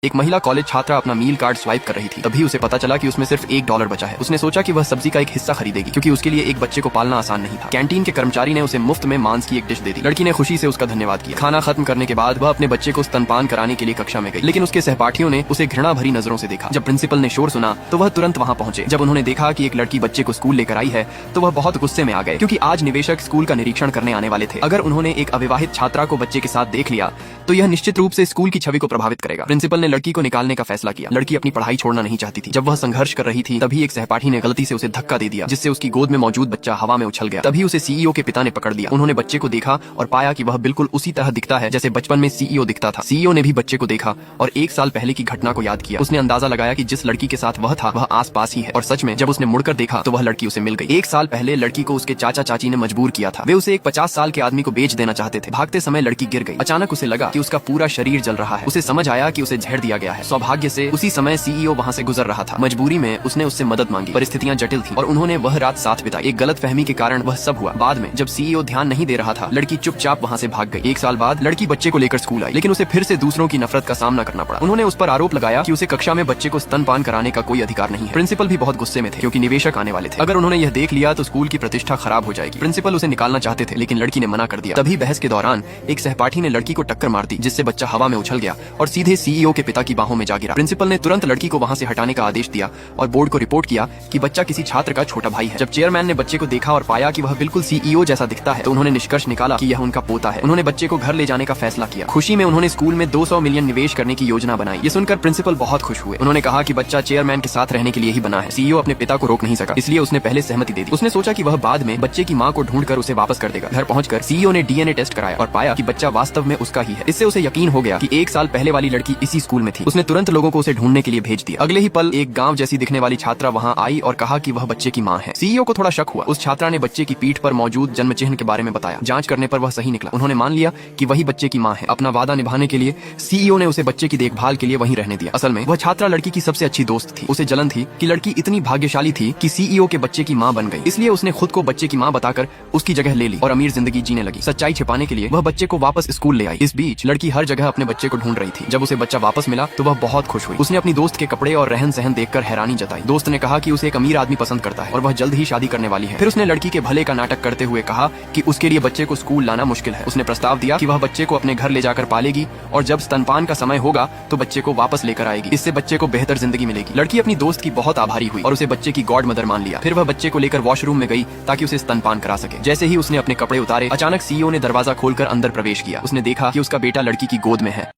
एक महिला कॉलेज छात्रा अपना मील कार्ड स्वाइप कर रही थी, तभी उसे पता चला कि उसमें सिर्फ $1 बचा है। उसने सोचा कि वह सब्जी का एक हिस्सा खरीदेगी, क्योंकि उसके लिए एक बच्चे को पालना आसान नहीं था। कैंटीन के कर्मचारी ने उसे मुफ्त में मांस की एक डिश दे दी। लड़की ने खुशी से उसका धन्यवाद किया। खाना खत्म करने के बाद वह अपने बच्चे को स्तनपान कराने के लिए कक्षा में गई, लेकिन उसके सहपाठियों ने उसे घृणा भरी नजरों से देखा। जब प्रिंसिपल ने शोर सुना तो वह तुरंत वहां पहुंचे। जब उन्होंने देखा कि एक लड़की बच्चे को स्कूल लेकर आई है तो वह बहुत गुस्से में आ गए, क्योंकि आज निवेशक स्कूल का निरीक्षण करने आने वाले थे। अगर उन्होंने एक अविवाहित छात्रा को बच्चे के साथ देख लिया तो यह निश्चित रूप से स्कूल की छवि को प्रभावित करेगा। प्रिंसिपल ने लड़की को निकालने का फैसला किया। लड़की अपनी पढ़ाई छोड़ना नहीं चाहती थी। जब वह संघर्ष कर रही थी तभी एक सहपाठी ने गलती से उसे धक्का दे दिया, जिससे उसकी गोद में मौजूद बच्चा हवा में उछल गया। तभी उसे सीईओ के पिता ने पकड़ लिया। उन्होंने बच्चे को देखा और पाया कि वह बिल्कुल उसी तरह दिखता है जैसे बचपन में सीईओ दिखता था। सीईओ ने भी बच्चे को देखा और 1 साल पहले की घटना को याद किया। उसने अंदाजा लगाया कि जिस लड़की के साथ वह था वह आस-पास ही है, और सच में जब उसने मुड़कर देखा तो वह लड़की उसे मिल गई। 1 साल पहले लड़की को उसके चाचा चाची ने मजबूर किया था। वे उसे एक 50 साल के आदमी को बेच देना चाहते थे। भागते समय लड़की गिर गई। अचानक उसे लगा कि उसका पूरा शरीर जल रहा है। उसे समझ आया कि उसे जहर दिया गया है। सौभाग्य से उसी समय सीईओ वहां से गुजर रहा था। मजबूरी में उसने उससे मदद मांगी। परिस्थितियां जटिल थी और उन्होंने वह रात साथ बिताई। एक गलतफहमी के कारण वह सब हुआ। बाद में जब सीईओ ध्यान नहीं दे रहा था, लड़की चुपचाप वहां से भाग गई। 1 साल बाद लड़की बच्चे को लेकर स्कूल आई, लेकिन उसे फिर से दूसरों की नफरत का सामना करना पड़ा। उन्होंने उस पर आरोप लगाया कि उसे कक्षा में बच्चे को स्तनपान कराने का कोई अधिकार नहीं है। प्रिंसिपल भी बहुत गुस्से में थे, क्योंकि निवेशक आने वाले थे। अगर उन्होंने यह देख लिया तो स्कूल की प्रतिष्ठा खराब हो जाएगी। प्रिंसिपल उसे निकालना चाहते थे, लेकिन लड़की ने मना कर दिया। तभी बहस के दौरान एक सहपाठी ने लड़की को टक्कर मार दी, जिससे बच्चा हवा में उछल गया और सीधे सीईओ के पिता की बाहों में जा गिरा। प्रिंसिपल ने तुरंत लड़की को वहां से हटाने का आदेश दिया और बोर्ड को रिपोर्ट किया कि बच्चा किसी छात्र का छोटा भाई है। जब चेयरमैन ने बच्चे को देखा और पाया कि वह बिल्कुल सीईओ जैसा दिखता है, तो उन्होंने निष्कर्ष निकाला कि यह उनका पोता है। उन्होंने बच्चे को घर ले जाने का फैसला किया। खुशी में उन्होंने स्कूल में 200 मिलियन निवेश करने की योजना बनाई। ये सुनकर प्रिंसिपल बहुत खुश हुए। उन्होंने कहा कि बच्चा चेयरमैन के साथ रहने के लिए ही बना है। सीईओ अपने पिता को रोक नहीं सका, इसलिए उसने पहले सहमति दे दी। उसने सोचा कि वह बाद में बच्चे की मां को ढूंढकर उसे वापस कर देगा। घर पहुंचकर सीईओ ने डीएनए टेस्ट कराया और पाया कि बच्चा वास्तव में उसका ही है। इससे उसे यकीन हो गया कि 1 साल पहले वाली लड़की इसी स्कूल में थी। उसने तुरंत लोगों को उसे ढूंढने के लिए भेज दिया। अगले ही पल एक गांव जैसी दिखने वाली छात्रा वहां आई और कहा कि वह बच्चे की मां है। सीईओ को थोड़ा शक हुआ। उस छात्रा ने बच्चे की पीठ पर मौजूद जन्म चिन्ह के बारे में बताया। जांच करने पर वह सही निकला। उन्होंने मान लिया कि वही बच्चे की मां है। अपना वादा निभाने के लिए सीईओ ने उसे बच्चे की देखभाल के लिए वहीं रहने दिया। असल में वह छात्रा लड़की की सबसे अच्छी दोस्त थी। उसे जलन थी कि लड़की इतनी भाग्यशाली थी कि सीईओ के बच्चे की मां बन गई। इसलिए उसने खुद को बच्चे की मां बताकर उसकी जगह ले ली और अमीर जिंदगी जीने लगी। सच्चाई छिपाने के लिए वह बच्चे को वापस स्कूल ले आई। इस बीच लड़की हर जगह अपने बच्चे को ढूंढ रही थी। जब उसे बच्चा वापस मिला तो वह बहुत खुश हुई। उसने अपनी दोस्त के कपड़े और रहन सहन देखकर हैरानी जताई। दोस्त ने कहा कि उसे एक अमीर आदमी पसंद करता है और वह जल्द ही शादी करने वाली है। फिर उसने लड़की के भले का नाटक करते हुए कहा कि उसके लिए बच्चे को स्कूल लाना मुश्किल है। उसने प्रस्ताव दिया कि वह बच्चे को अपने घर ले जाकर पालेगी और जब स्तनपान का समय होगा तो बच्चे को वापस लेकर आएगी। इससे बच्चे को बेहतर जिंदगी मिलेगी। लड़की अपनी दोस्त की बहुत आभारी हुई और उसे बच्चे की गॉड मदर मान लिया। फिर वह बच्चे को लेकर वॉशरूम में गई ताकि उसे स्तनपान करा सके। जैसे ही उसने अपने कपड़े उतारे, अचानक सीईओ ने दरवाजा खोलकर अंदर प्रवेश किया। उसने देखा कि उसका बेटा लड़की की गोद में है।